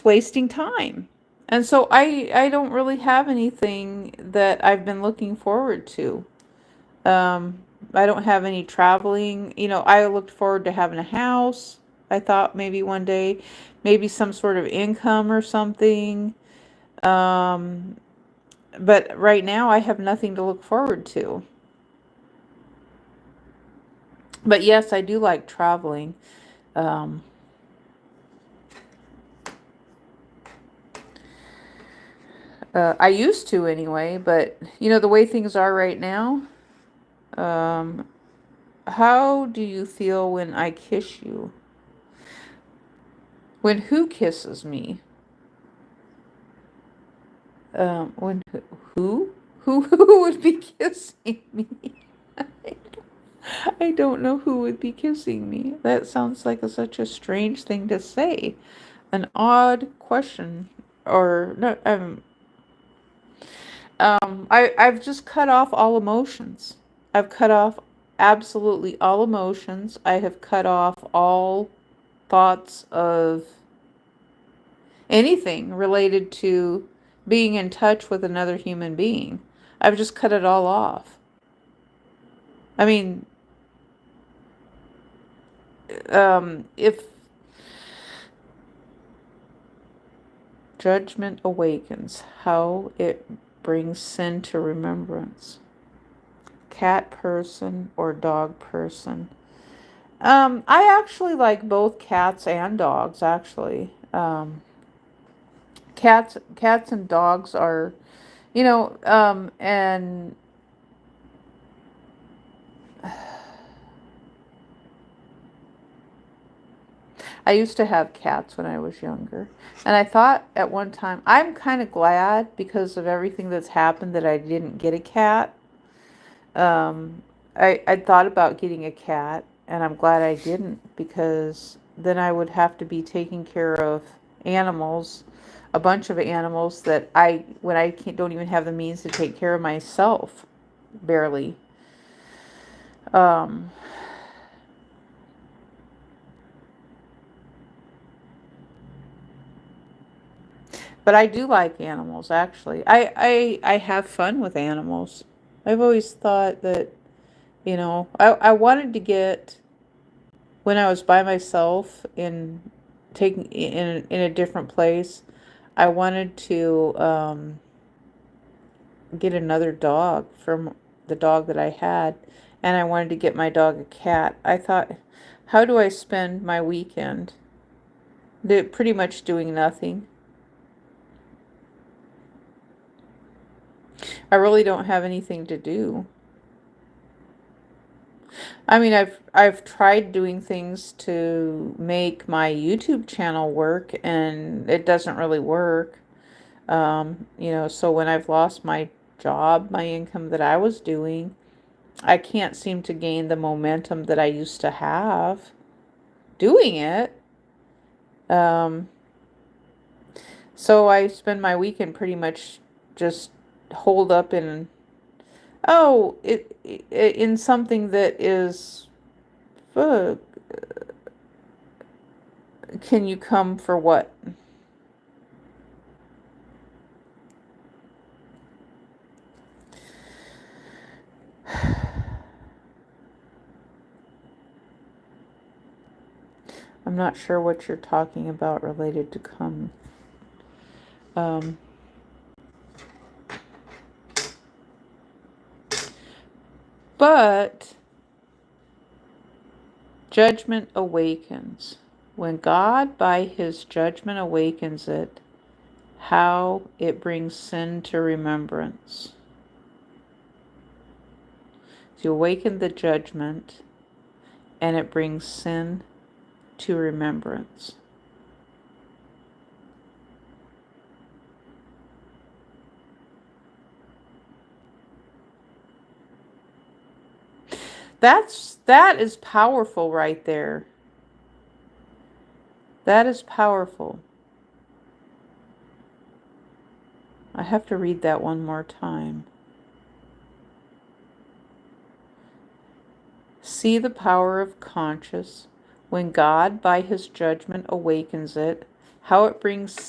just wasting time. And so I don't really have anything that I've been looking forward to. Um, I don't have any traveling. I looked forward to having a house. I thought maybe one day, maybe some sort of income or something. Um, but right now I have nothing to look forward to. But yes, I do like traveling. Um, I used to anyway, but the way things are right now, um, how do you feel when I kiss you? When who kisses me? When who? Who would be kissing me? I don't know who would be kissing me. That sounds like such a strange thing to say. An odd question. Or no, I've just cut off all emotions. I've cut off absolutely all emotions. I have cut off all thoughts of anything related to being in touch with another human being. I've just cut it all off. I mean, if judgment awakens, how it brings sin to remembrance. Cat person or dog person? I actually like both cats and dogs, actually. Cats and dogs are, and I used to have cats when I was younger. And I thought at one time, I'm kind of glad because of everything that's happened that I didn't get a cat. I thought about getting a cat, and I'm glad I didn't because then I would have to be taking care of animals, a bunch of animals that when I don't even have the means to take care of myself, barely. Um, but I do like animals, actually. I have fun with animals. I've always thought that, I wanted to get, when I was by myself in a different place, I wanted to get another dog from the dog that I had, and I wanted to get my dog a cat. I thought, how do I spend my weekend? Pretty much doing nothing. I really don't have anything to do. I mean, I've tried doing things to make my YouTube channel work, and it doesn't really work. So when I've lost my job, my income that I was doing, I can't seem to gain the momentum that I used to have doing it. Um, so I spend my weekend pretty much just holed up in something that is, uh, can you come for what? I'm not sure what you're talking about related to come. Um, but judgment awakens. When God, by his judgment, awakens it, how it brings sin to remembrance. So you awaken the judgment, and it brings sin to remembrance. That is powerful right there. That is powerful. I have to read that one more time. See the power of conscious when God by his judgment awakens it, how it brings